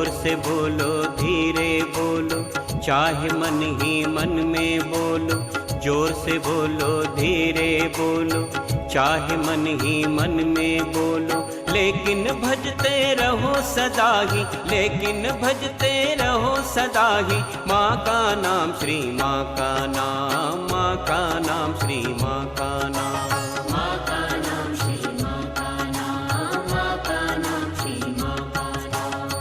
जोर से बोलो धीरे बोलो, चाहे मन ही मन में बोलो। जोर से बोलो धीरे बोलो, चाहे मन ही मन में बोलो। लेकिन भजते रहो सदा ही, लेकिन भजते रहो सदा ही। माँ का नाम श्री, माँ का नाम, माँ का नाम श्री, माँ का नाम। माँ का नाम श्री, माँ का नाम, माँ का नाम श्री, माँ का नाम।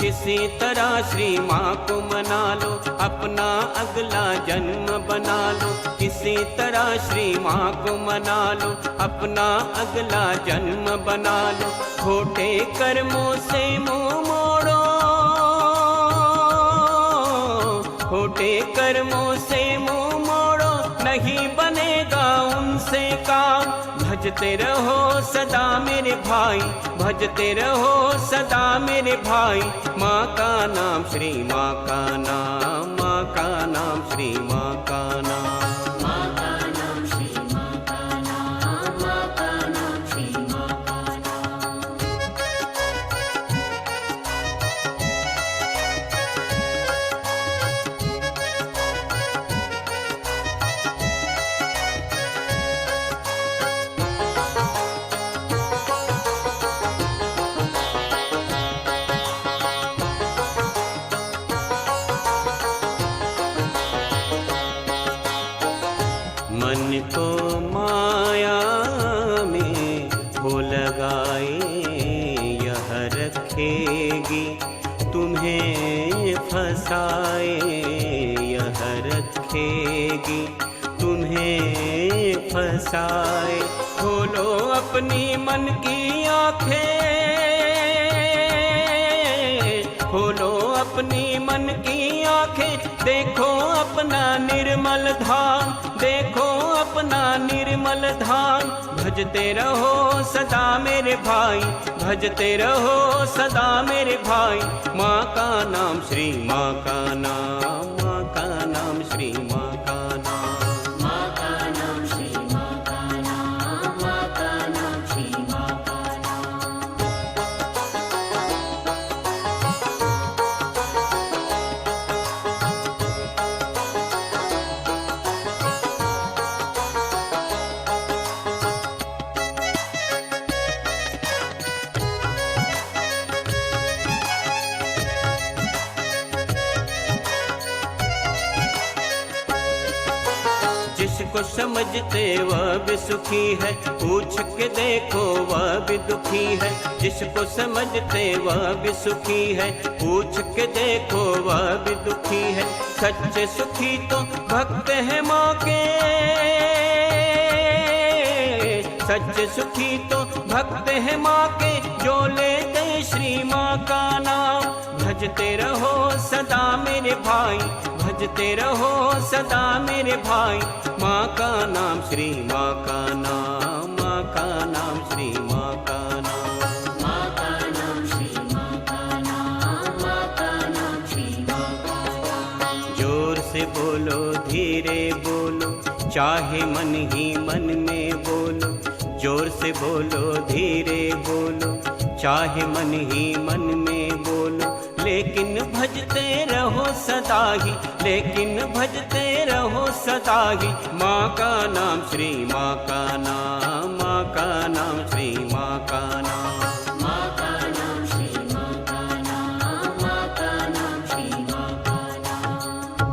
किसी तरह श्री माँ को मना लो, अपना अगला जन्म बना लो। किसी तरह श्री माँ को मना लो, अपना अगला जन्म बना लो। खोटे कर्मों से मुँह मोड़ो, खोटे कर्मों से मुँह मोड़ो, नहीं बनेगा उनसे काम। भजते रहो सदा मेरे भाई, भजते रहो सदा मेरे भाई। माँ का नाम श्री, माँ का नाम, माँ का नाम श्री, माँ का नाम। माँ का नाम श्री, माँ का नाम, माँ का नाम श्री, माँ का नाम। मन को माया में हो लगाए, यह रखेगी तुम्हें फंसाए, यह रखेगी तुम्हें फंसाए। खोलो अपनी मन की आँखें, खोलो अपनी मन की आँखें। देखो अपना निर्मल धाम, देखो अपना निर्मल धाम। भजते रहो सदा मेरे भाई, भजते रहो सदा मेरे भाई। माँ का नाम श्री, माँ का नाम, माँ का नाम श्री, माँ का नाम। माँ का नाम श्री, माँ का नाम, माँ का नाम श्री, माँ का नाम। जिसको समझते वह भी सुखी है, पूछ के देखो वह भी दुखी है। जिसको समझते वह भी सुखी है, पूछ के देखो वह भी दुखी है। सच्चे सुखी तो भक्त है माँ के, सच्चे सुखी तो भक्त है माँ के, जो लेते श्री माँ का नाम। भजते रहो सदा मेरे भाई, भजते रहो सदा मेरे भाई। माँ का नाम श्री, माँ का नाम, माँ का नाम श्री, माँ का नाम। माँ का नाम श्री, माँ का नाम, माँ का नाम श्री, माँ का नाम। जोर से बोलो धीरे बोलो, चाहे मन ही मन में बोलो। जोर से बोलो धीरे बोलो, चाहे मन ही मन में बोलो। लेकिन भजते रहो सदा ही, लेकिन भजते रहो सदा ही। माँ का नाम श्री, माँ का नाम, माँ का नाम श्री, माँ का नाम। माँ का नाम श्री, माँ का नाम, माँ का नाम श्री, माँ का नाम।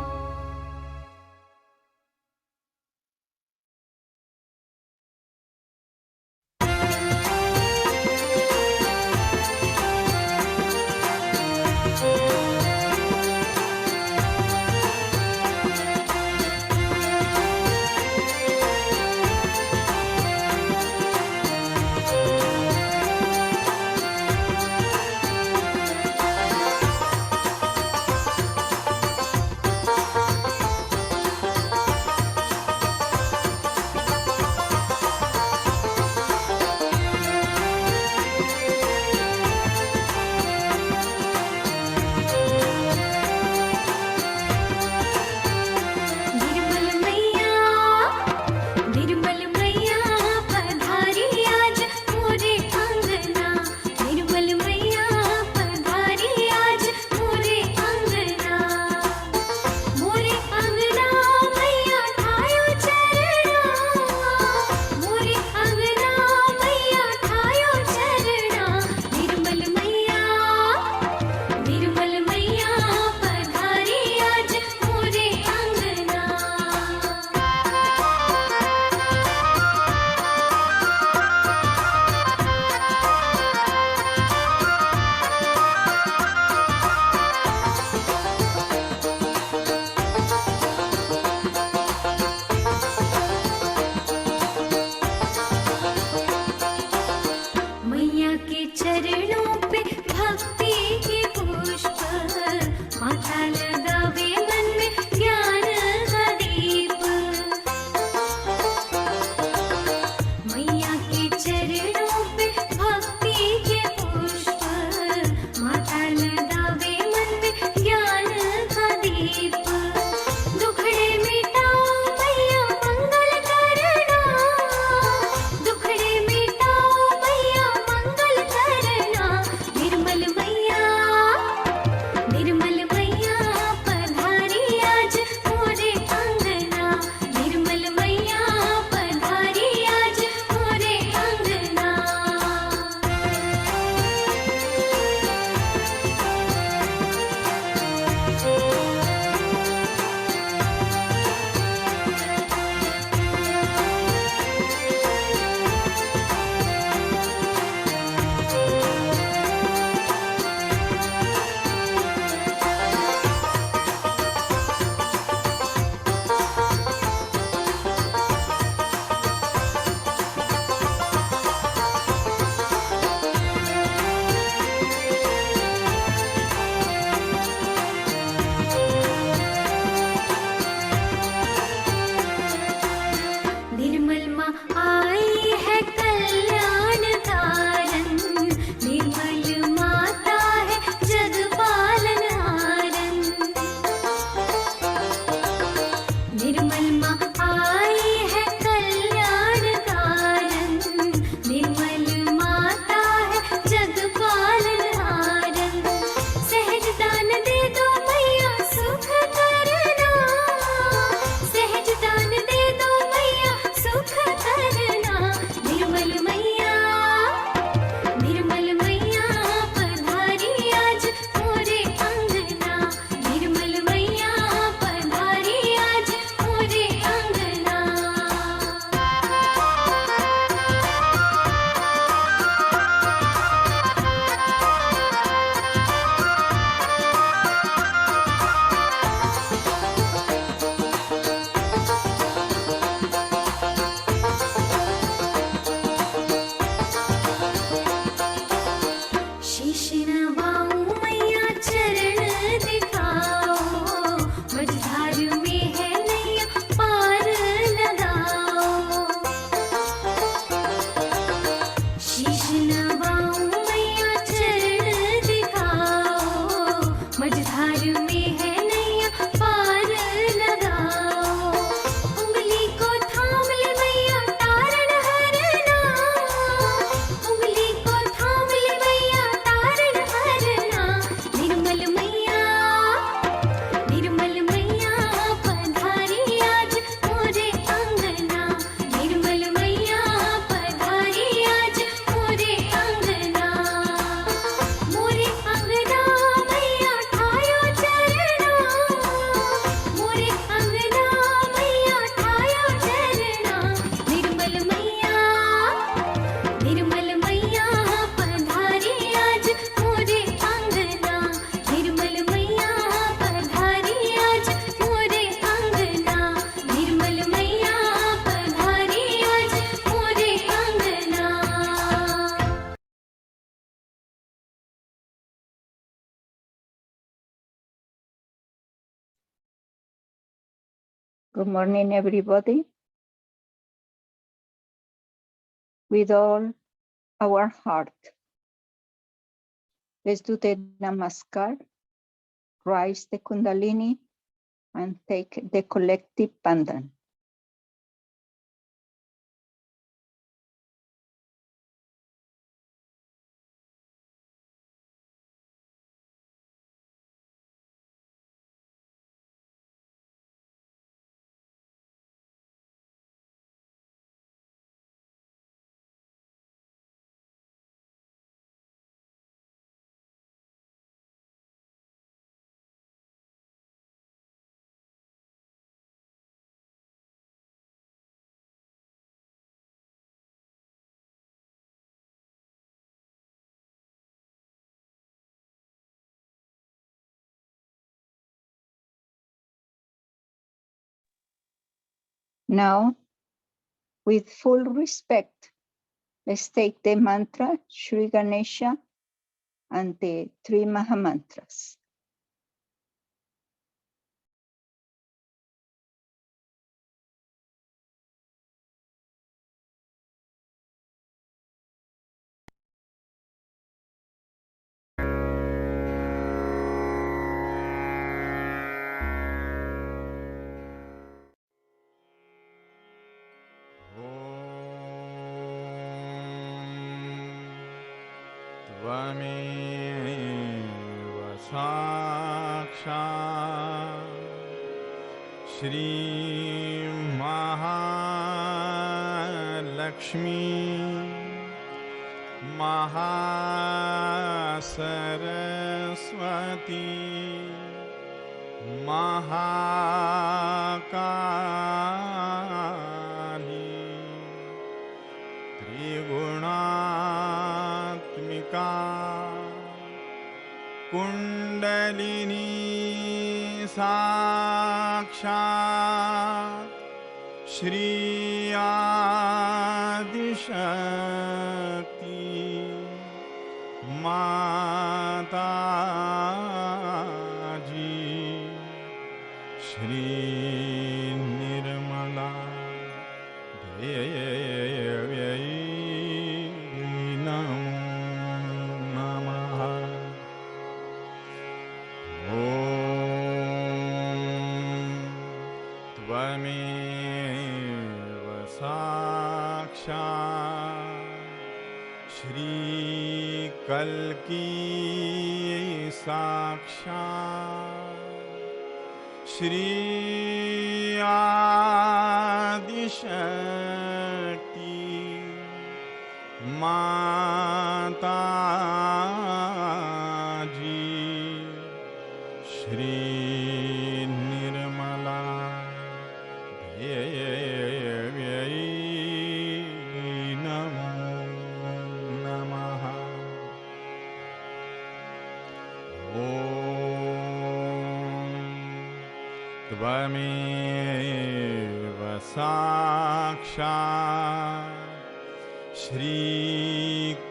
Good morning, everybody. With all our heart, let's do the Namaskar, rise the Kundalini, and take the collective Bandhan. Now, with full respect, let's take the mantra Shri Ganesha and the three Mahamantras. त्वमेव साक्षात् श्रीमहालक्ष्मी महासरस्वती महाकाली त्रिगुणात्मिका कुण्डलिनी साक्षात् श्री आदिशक्ति माताजी श्री निर्मला देव्यै नमो नमः। ॐ त्वमेव साक्षात् श्रीकल्की साक्षात् श्री आदिशक्ति माताजी श्री निर्मला देव्यै नमो नमः। ॐ त्वमेव साक्षात् श्रीकल्की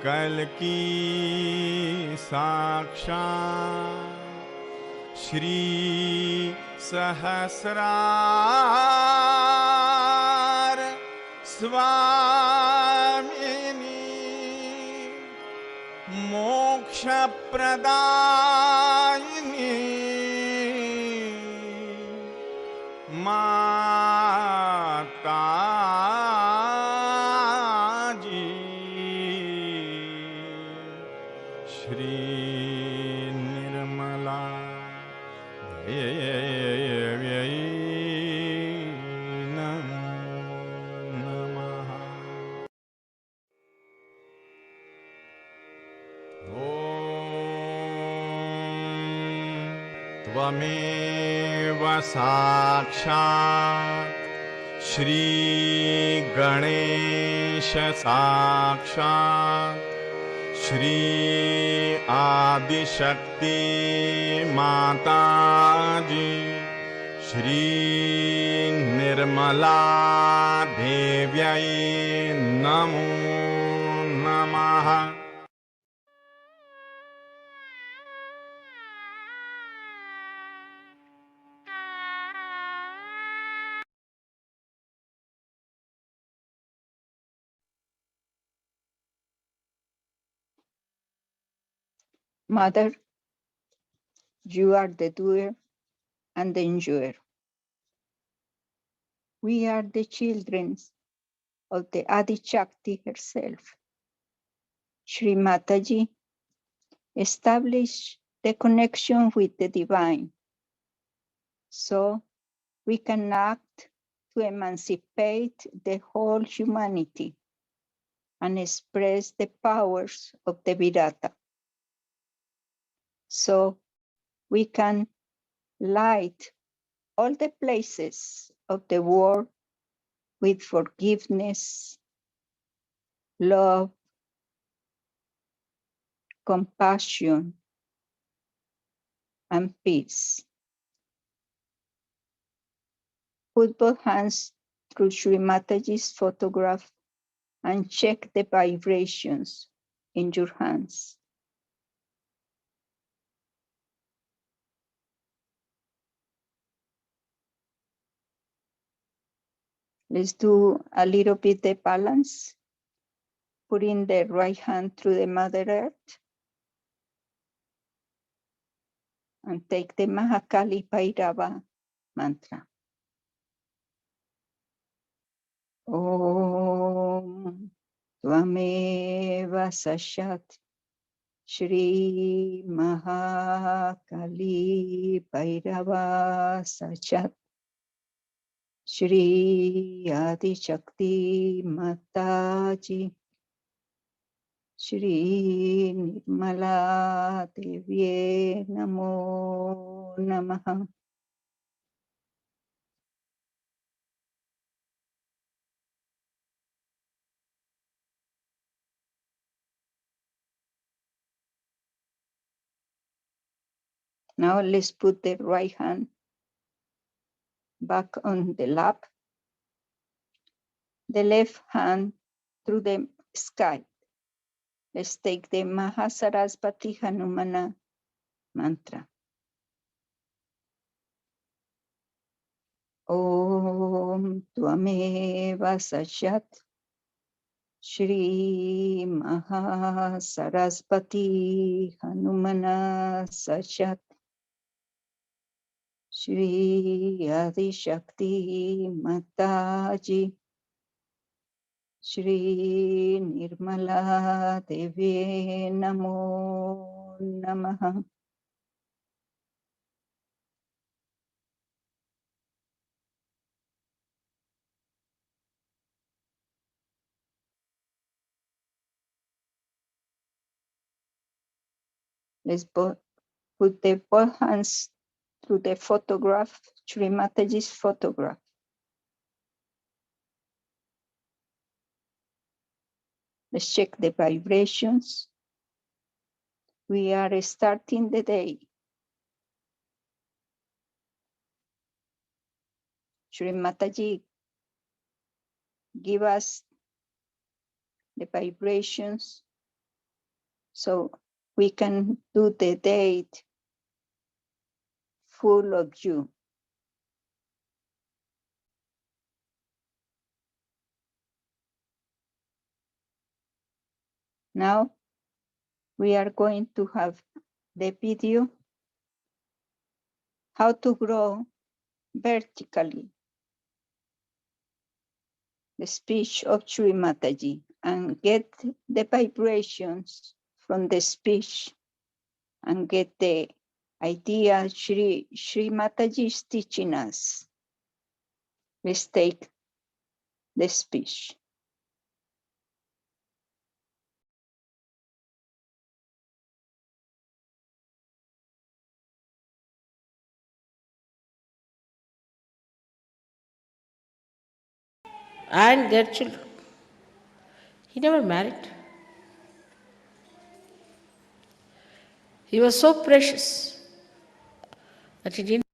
साक्षात् श्री सहस्रार स्वामिनी मोक्षप्रदायिनी माताजी श्री निर्मला देव्यै नमो नमः। ॐ त्वमेव साक्षात् श्रीगणेश साक्षात् श्री आदिशक्ति माताजी श्री निर्मला देव्यै नमो नमः। Mother, you are the doer and the enjoyer. We are the children of the Adi Shakti herself. Sri Mataji established the connection with the divine, so we can act to emancipate the whole humanity and express the powers of the Virata. So we can light all the places of the world with forgiveness, love, compassion, and peace. Put both hands through Sri Mataji's photograph and check the vibrations in your hands. Let's do a little bit the balance. Putting the right hand through the Mother Earth and take the Mahakali Bhairava mantra. Om Tvameva Sashat Shri Mahakali Bhairava Sachat Shri Adi Shakti Mataji Shri Nirmala Devye Namo Namaha. Now let's put the right hand back on the lap, the left hand through the sky. Let's take the Mahasarasvati Hanumana mantra. Om Tvameva Sachat Shri Mahasarasvati Hanumana Sachat Shri Adi Shakti Mataji Shri Nirmala Devye Namo Namaha. Let's put the both hands through the photograph, Sri Mataji's photograph. Let's check the vibrations. We are starting the day. Sri Mataji, give us the vibrations so we can do the day full of you. Now we are going to have the video how to grow vertically the speech of Sri Mataji and get the vibrations from the speech and get the idea Sri Mataji is teaching us. Let's take the speech. And their children. He never married. He was so precious that he didn't.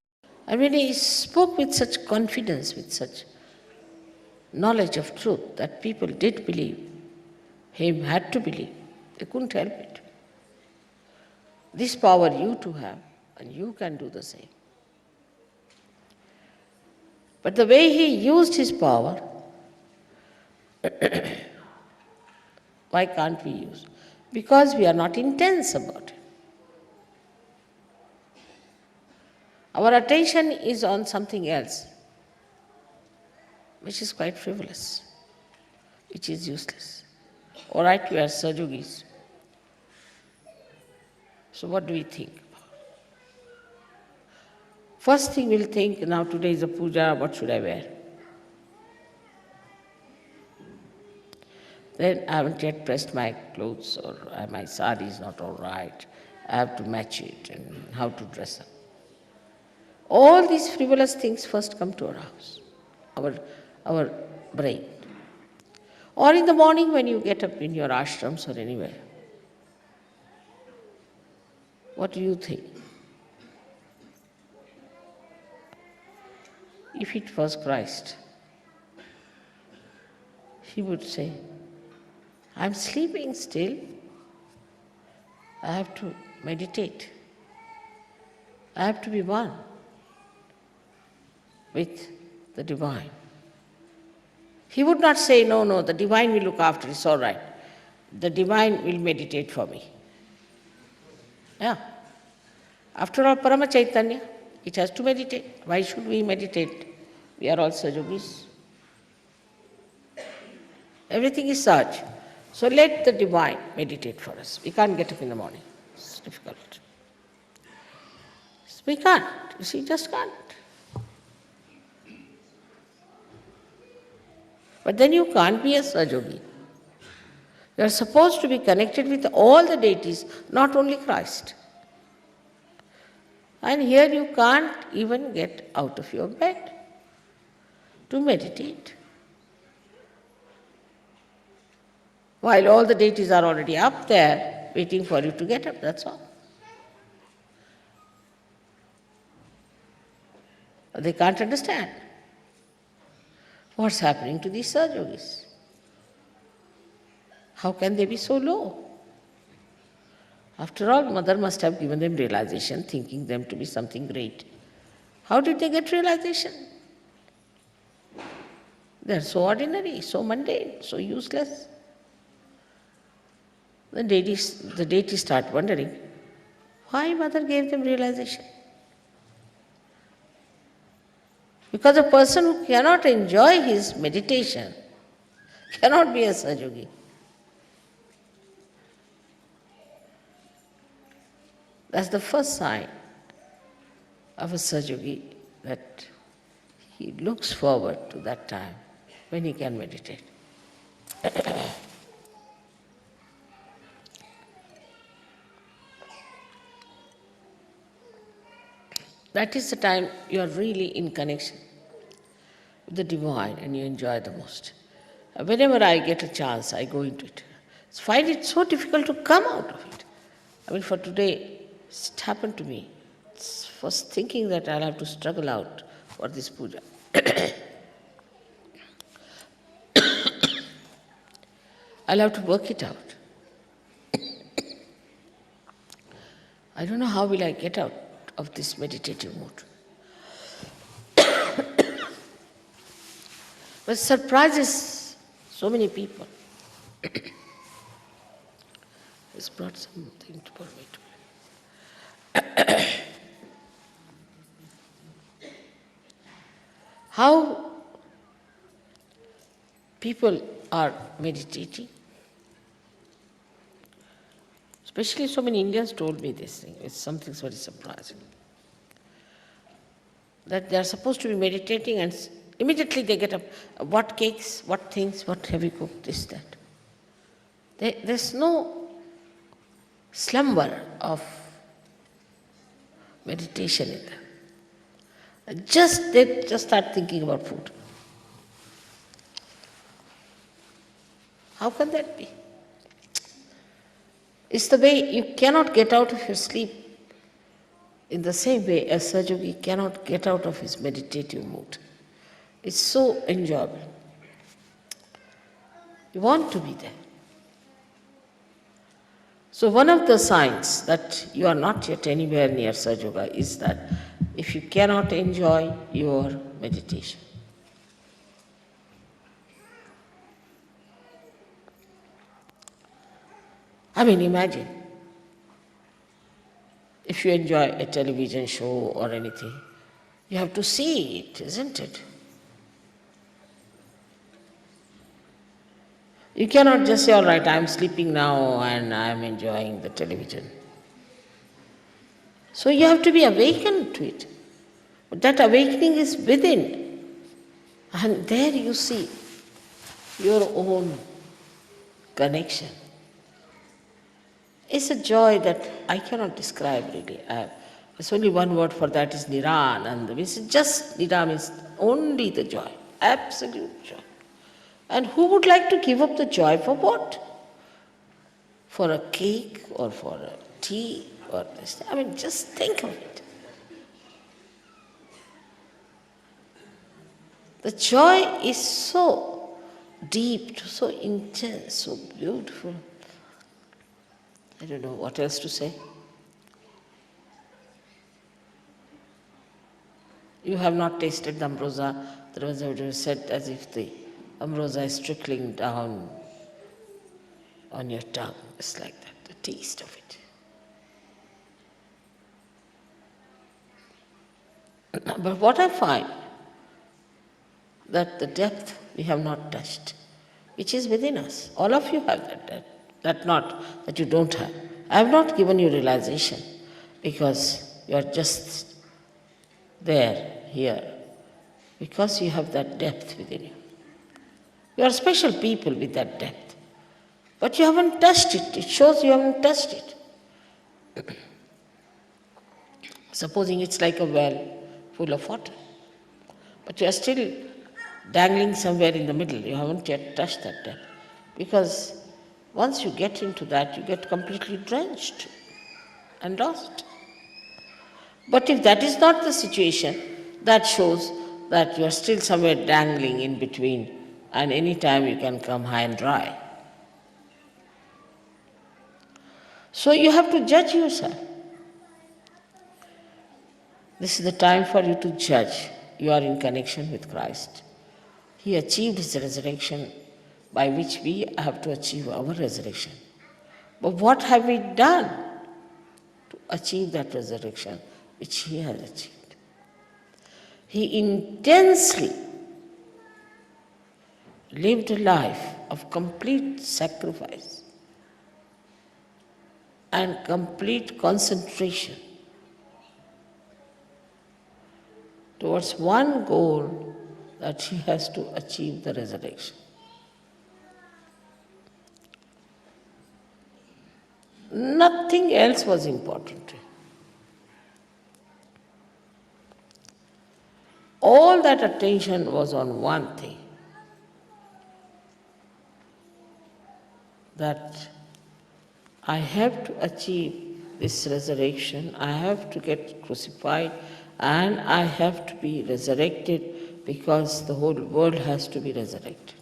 And when he spoke with such confidence, with such knowledge of truth, that people did believe, him had to believe. They couldn't help it. This power you too have, and you can do the same. But the way he used his power, why can't we use? Because we are not intense about it. Our attention is on something else, which is quite frivolous, which is useless. All right, we are Sajogis. So what do we think? First thing we'll think, now today is a puja, what should I wear? Then I haven't yet pressed my clothes, or my sari is not all right. I have to match it, and how to dress up. All these frivolous things first come to our house, our brain. Or in the morning when you get up in your ashrams or anywhere, what do you think? If it was Christ, he would say, I'm sleeping still. I have to meditate. I have to be one with the divine. He would not say, no, the divine will look after it, it's all right. The divine will meditate for me. Yeah. After all, Parama Chaitanya, it has to meditate. Why should we meditate? We are all Sajogis. Everything is Saj. So let the divine meditate for us. We can't get up in the morning. It's difficult. We can't. You see, just can't. But then you can't be a Sajogi. You are supposed to be connected with all the deities, not only Christ. And here you can't even get out of your bed to meditate. While all the deities are already up there, waiting for you to get up, that's all. They can't understand what's happening to these Sajogis. How can they be so low? After all, Mother must have given them realization, thinking them to be something great. How did they get realization? They're so ordinary, so mundane, so useless. The deities start wondering, why Mother gave them realization? Because a person who cannot enjoy his meditation cannot be a Sajogi. That's the first sign of a Sajogi, that he looks forward to that time when he can meditate. That is the time you are really in connection with the divine and you enjoy the most. Whenever I get a chance, I go into it. I find it so difficult to come out of it. I mean, for today, it happened to me. I was thinking that I'll have to struggle out for this puja. I'll have to work it out. I don't know how will I get out of this meditative mood. But surprises so many people. It's brought something for me to. How people are meditating. Especially so many Indians told me this thing. It's something very surprising. That they are supposed to be meditating and immediately they get up. What cakes, what things, what have you cooked, this, that. There's no slumber of meditation in them. They just start thinking about food. How can that be? It's the way you cannot get out of your sleep. In the same way, a Sajogi cannot get out of his meditative mood. It's so enjoyable. You want to be there. So one of the signs that you are not yet anywhere near Sajoga is that if you cannot enjoy your meditation. I mean, imagine If you enjoy a television show or anything, you have to see it, isn't it? You cannot just say, all right, I'm sleeping now and I'm enjoying the television. So you have to be awakened to it. But that awakening is within. And there you see your own connection. It's a joy that I cannot describe really. There's only one word for that, is Nirananda. It's just, Nira means only the joy, absolute joy. And who would like to give up the joy for what? For a cake or for a tea or this? I mean, just think of it. The joy is so deep, so intense, so beautiful. I don't know what else to say. You have not tasted the ambrosia. There was a said as if the ambrosia is trickling down on your tongue. It's like that, the taste of it. But what I find, that the depth we have not touched, which is within us. All of you have that depth. That not that you don't have. I have not given you realization because you are just there, here, because you have that depth within you. You are special people with that depth. But you haven't touched it. It shows you haven't touched it. Supposing it's like a well full of water, but you are still dangling somewhere in the middle. You haven't yet touched that depth. Because once you get into that, you get completely drenched and lost. But if that is not the situation, that shows that you are still somewhere dangling in between, and any time you can come high and dry. So you have to judge yourself. This is the time for you to judge. You are in connection with Christ. He achieved his resurrection, by which we have to achieve our resurrection. But what have we done to achieve that resurrection which he has achieved? He intensely lived a life of complete sacrifice and complete concentration towards one goal, that he has to achieve the resurrection. Nothing else was important to him. All that attention was on one thing, that I have to achieve this resurrection, I have to get crucified, and I have to be resurrected, because the whole world has to be resurrected.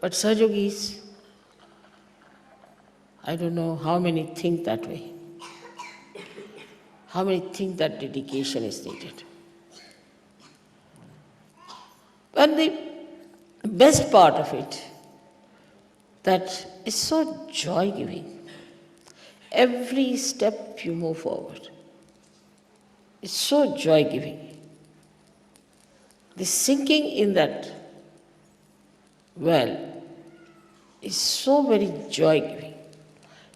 But Sahajogis, I don't know how many think that way. How many think that dedication is needed? And the best part of it, that is so joy-giving. Every step you move forward, it's so joy-giving. The sinking in that well is so very joy-giving.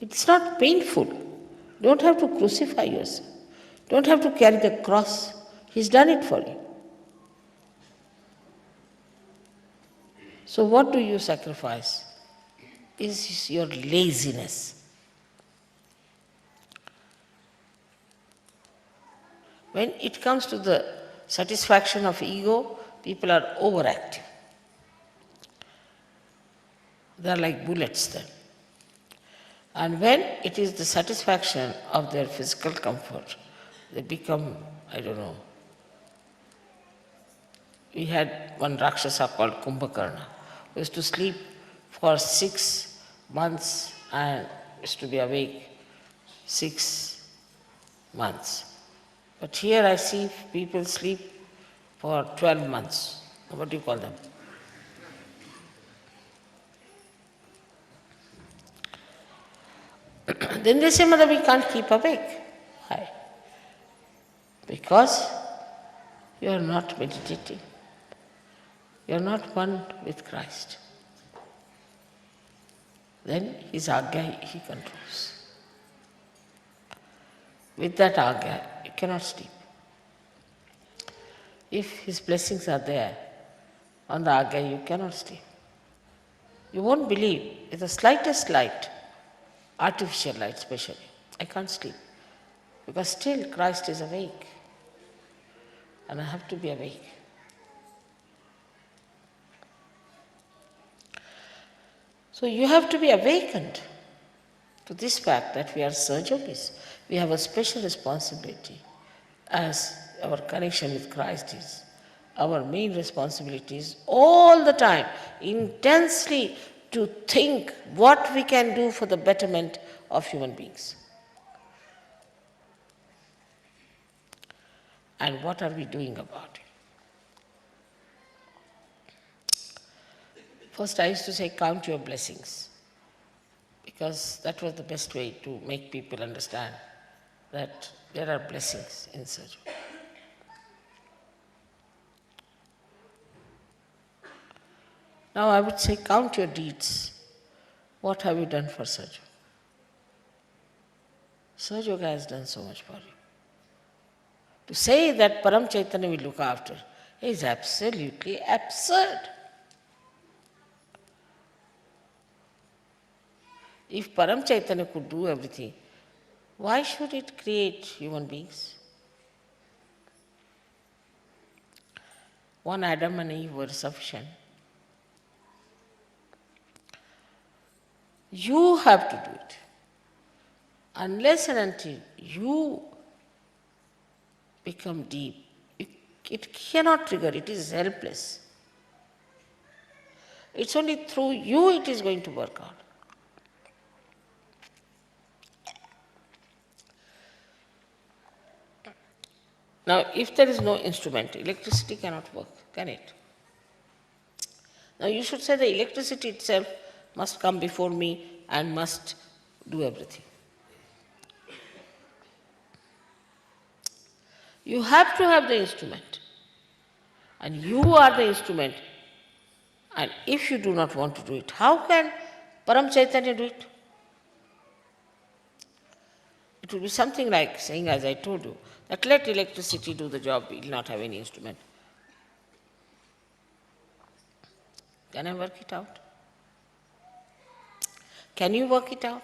It's not painful. You don't have to crucify yourself. You don't have to carry the cross. He's done it for you. So what do you sacrifice? Is your laziness. When it comes to the satisfaction of ego, people are overactive. They are like bullets then. And when it is the satisfaction of their physical comfort, they become, I don't know. We had one Rakshasa called Kumbhakarna, who used to sleep for 6 months and used to be awake 6 months. But here I see people sleep for 12 months. What do you call them? Then they say, Mother, we can't keep awake. Why? Because you are not meditating. You are not one with Christ. Then his agya he controls. With that agya, you cannot sleep. If his blessings are there on the agya, you cannot sleep. You won't believe, with the slightest light, artificial light especially, I can't sleep. Because still Christ is awake. And I have to be awake. So you have to be awakened to this fact that we are Sahajogis. We have a special responsibility as our connection with Christ is. Our main responsibility is all the time, intensely to think what we can do for the betterment of human beings. And what are we doing about it? First, I used to say, count your blessings, because that was the best way to make people understand that there are blessings in Sahaja. Now I would say, count your deeds. What have you done for Sahaja? Sahaja has done so much for you. To say that Param Chaitanya will look after is absolutely absurd. If Param Chaitanya could do everything, why should it create human beings? One Adam and Eve were sufficient. You have to do it. Unless and until you become deep, it cannot trigger, it is helpless. It's only through you it is going to work out. Now, if there is no instrument, electricity cannot work, can it? Now, you should say the electricity itself must come before me and must do everything. You have to have the instrument, and you are the instrument. And if you do not want to do it, how can Param Chaitanya do it? It will be something like saying, as I told you, that let electricity do the job, we will not have any instrument. Can I work it out? Can you work it out?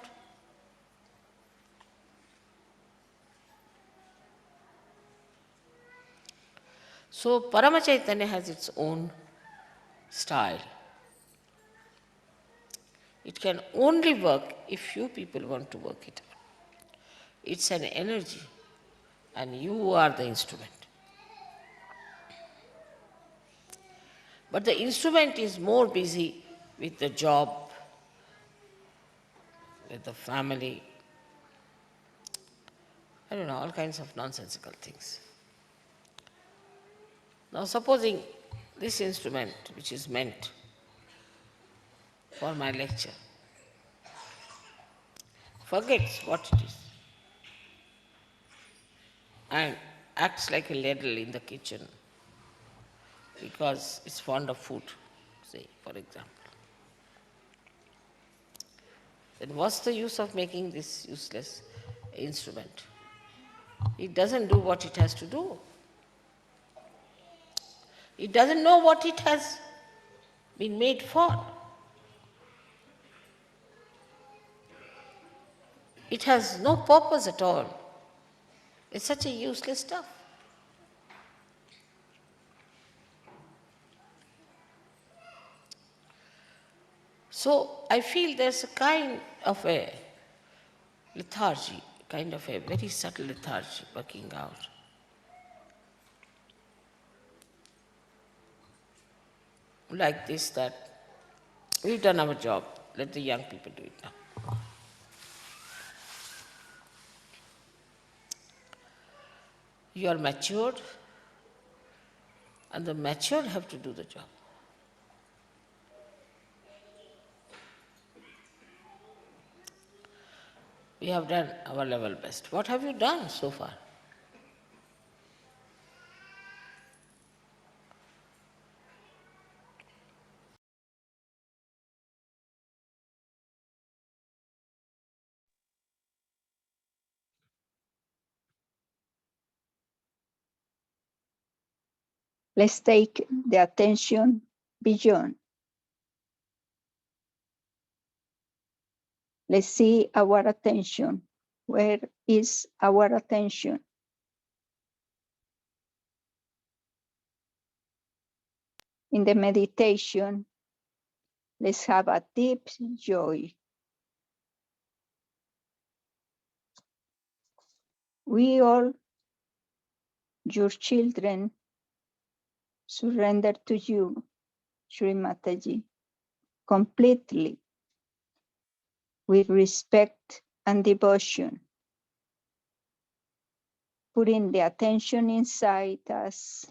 So Parama Chaitanya has its own style. It can only work if you people want to work it out. It's an energy, and you are the instrument. But the instrument is more busy with the job, with the family, I don't know, all kinds of nonsensical things. Now supposing this instrument, which is meant for my lecture, forgets what it is and acts like a ladle in the kitchen because it's fond of food, say, for example. Then what's the use of making this useless instrument? It doesn't do what it has to do. It doesn't know what it has been made for. It has no purpose at all. It's such a useless stuff. So I feel there's a kind of a lethargy, kind of a very subtle lethargy working out. Like this, that we've done our job, let the young people do it now. You are matured, and the matured have to do the job. We have done our level best. What have you done so far? Let's take the attention beyond. Let's see our attention. Where is our attention? In the meditation, let's have a deep joy. We all, your children, surrender to you, Sri Mataji, completely, with respect and devotion, putting the attention inside us,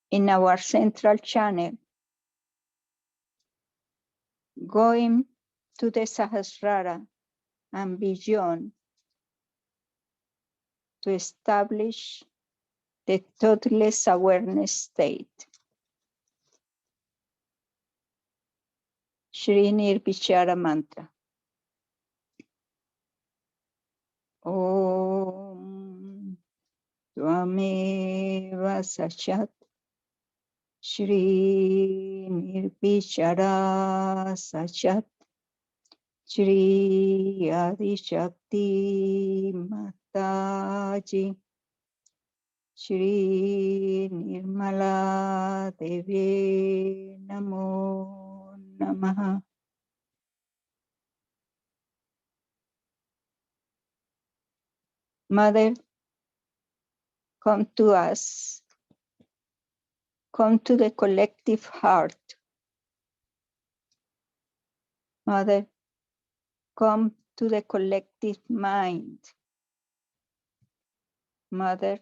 in our central channel, going to the Sahasrara and beyond to establish the thoughtless awareness state. Shri Nirvichara Mantra. Om Tvameva Sachat Shri Nirvichara Sachat Shri Adi Shakti Mataji Shri Nirmala Devi Namo Namaha. Mother, come to us, come to the collective heart. Mother, come to the collective mind. Mother,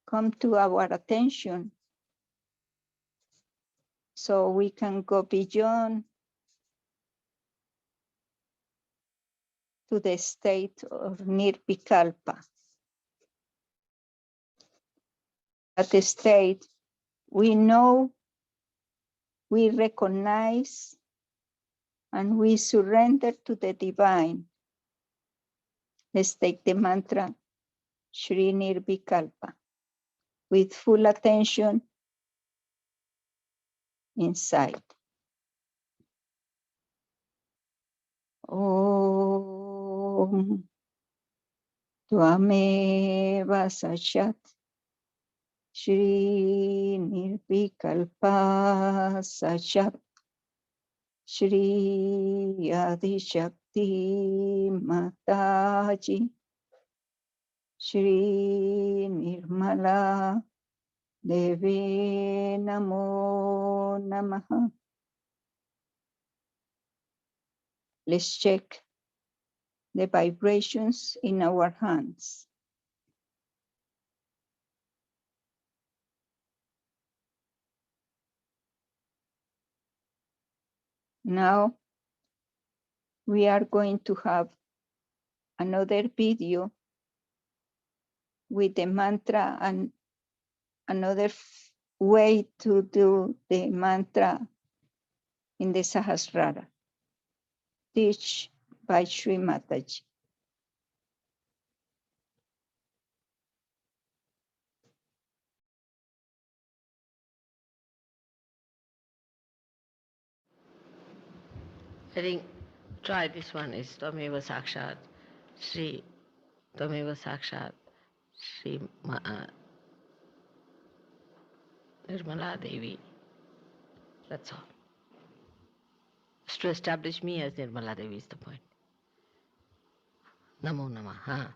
come to our attention so we can go beyond to the state of Nirvikalpa. At the state, we know, we recognize, and we surrender to the divine. Let's take the mantra Shri Nirvikalpa with full attention inside. Om Tvameva Sachat Shri Nirvikalpa Sachat Shri Adi Shakti Mataji Shri Nirmala Devi Namo Namaha. Let's check the vibrations in our hands. Now we are going to have another video with the mantra and another way to do the mantra in the Sahasrara, teach by Shri Mataji. I think try this one is Tvameva Sakshat Shri Tvameva Sakshat Shri Nirmala Devi. That's all. Just to establish me as Nirmala Devi is the point. Namo Namaha.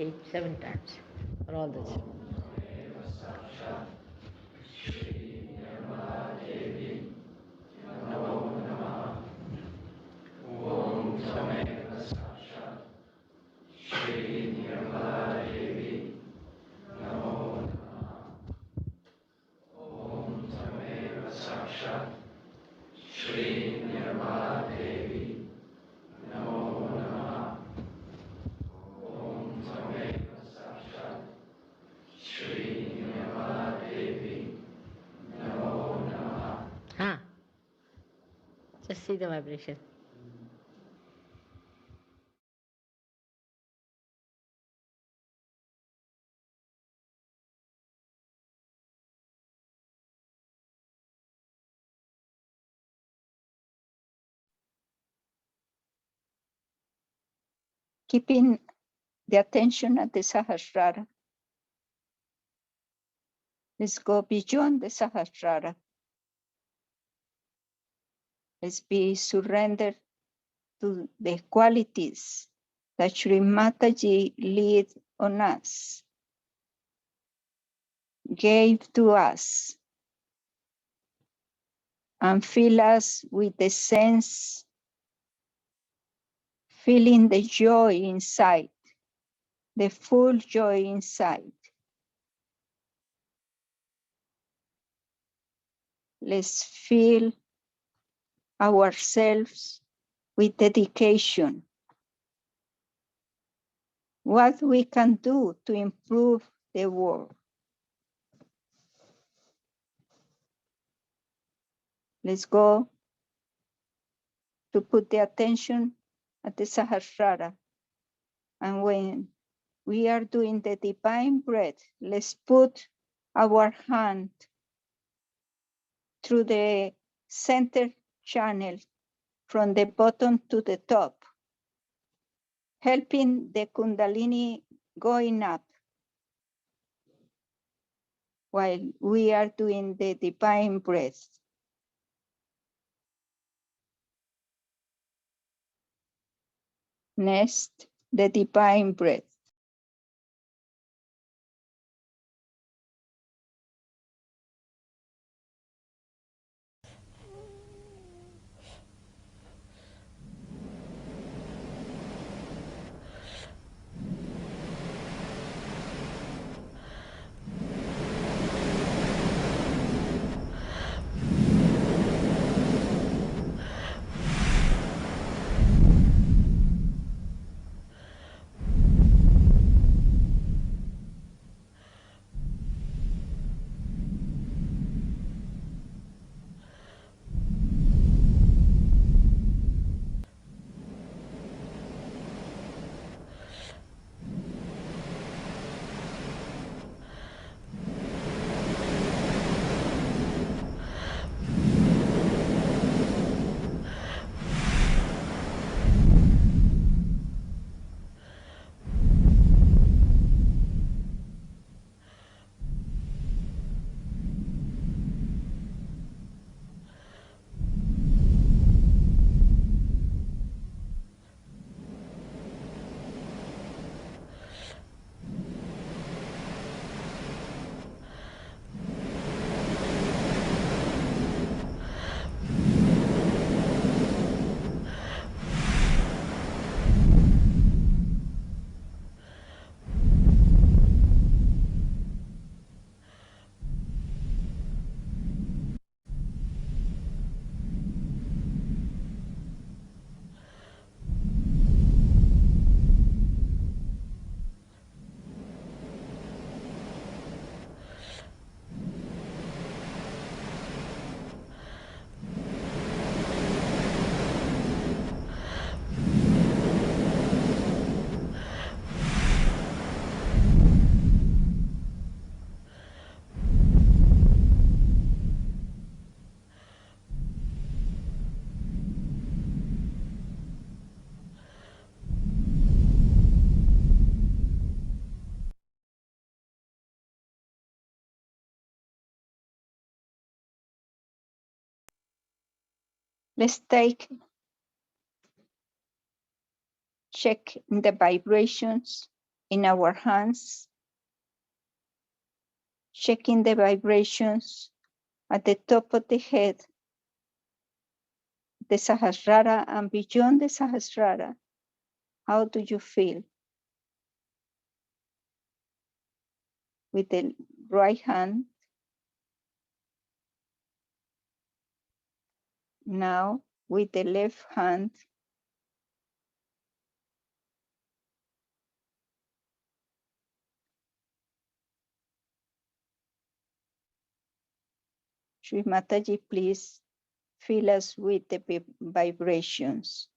say 7 times for all this. Huh? Just see the vibration. Keeping the attention at the Sahasrara. Let's go beyond the Sahasrara. Let's be surrendered to the qualities that Shree Mataji lead on us, gave to us, and fill us with the sense, feeling the joy inside, the full joy inside. Let's fill ourselves with dedication. What we can do to improve the world. Let's go to put the attention at the Sahasrara. And when we are doing the divine breath, let's put our hand through the center channel from the bottom to the top, helping the Kundalini going up while we are doing the divine breath. Next, the divine breath. Let's check the vibrations in our hands, checking the vibrations at the top of the head, the Sahasrara and beyond the Sahasrara. How do you feel? With the right hand. Now with the left hand. Shri Mataji, please fill us with the vibrations.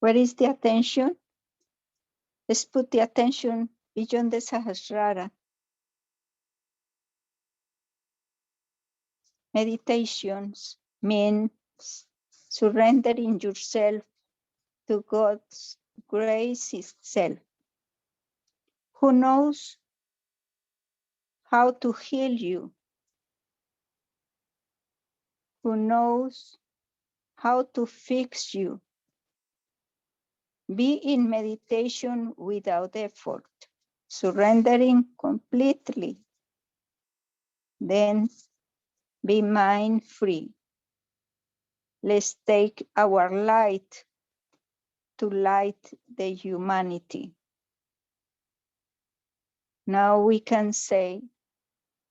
Where is the attention? Let's put the attention beyond the Sahasrara. Meditations means surrendering yourself to God's grace itself. Who knows how to heal you? Who knows how to fix you? Be in meditation without effort, surrendering completely. Then be mind free. Let's take our light to light the humanity. Now we can say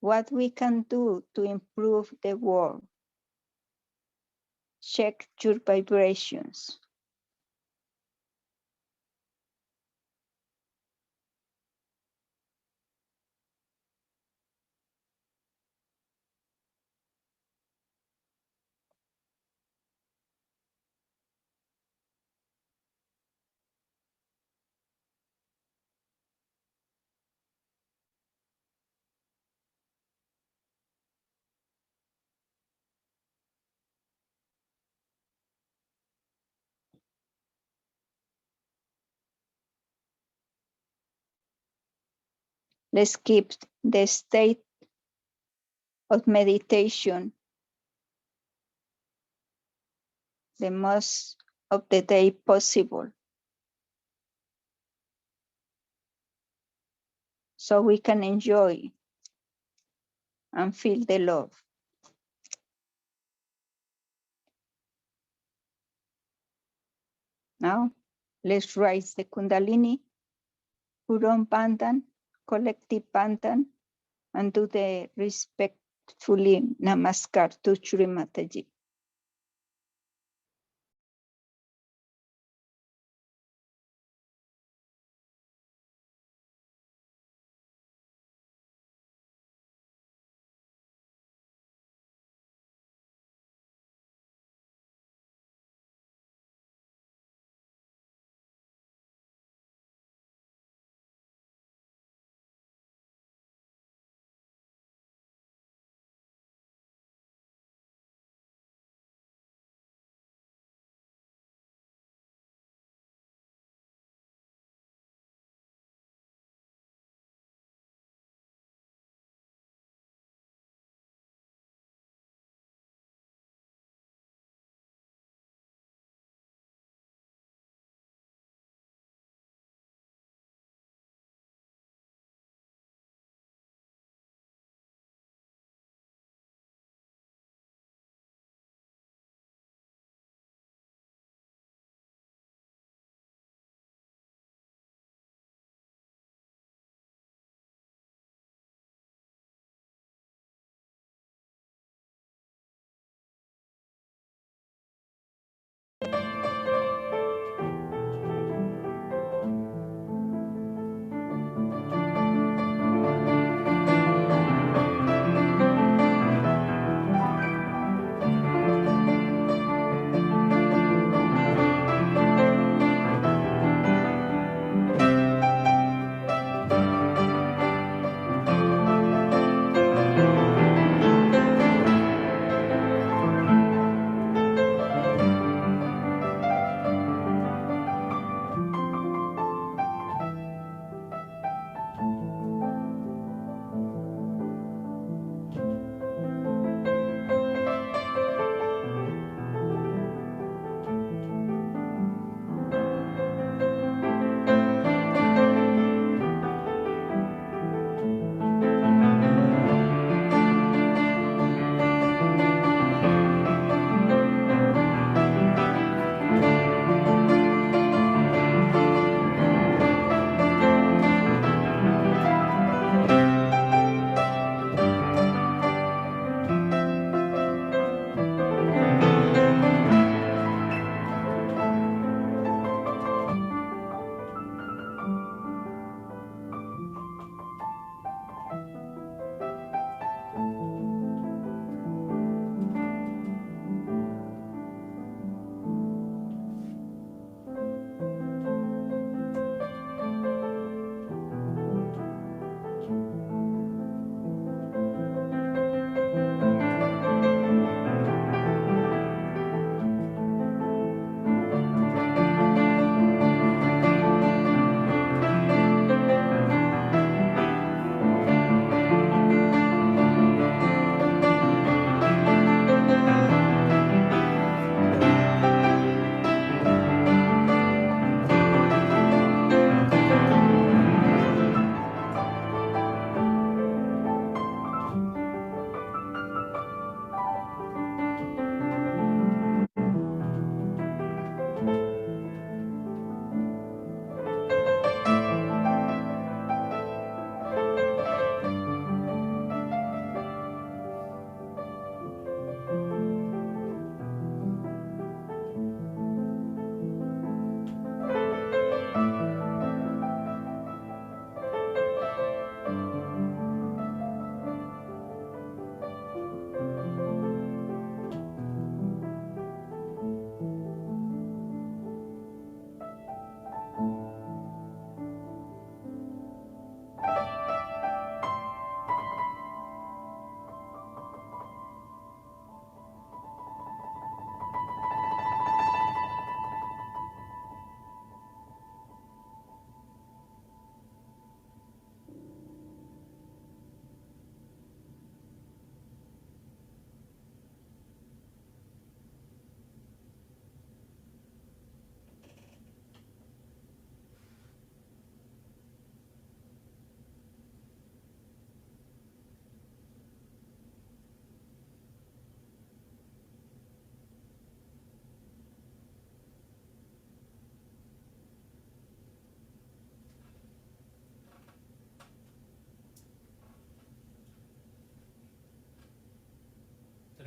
what we can do to improve the world. Check your vibrations. Let's keep the state of meditation the most of the day possible, so we can enjoy and feel the love. Now, let's raise the Kundalini, Huron Bandhan, collective pantan and do the respectfully namaskar to Shri Mataji.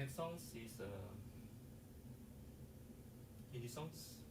next song is Hindi songs.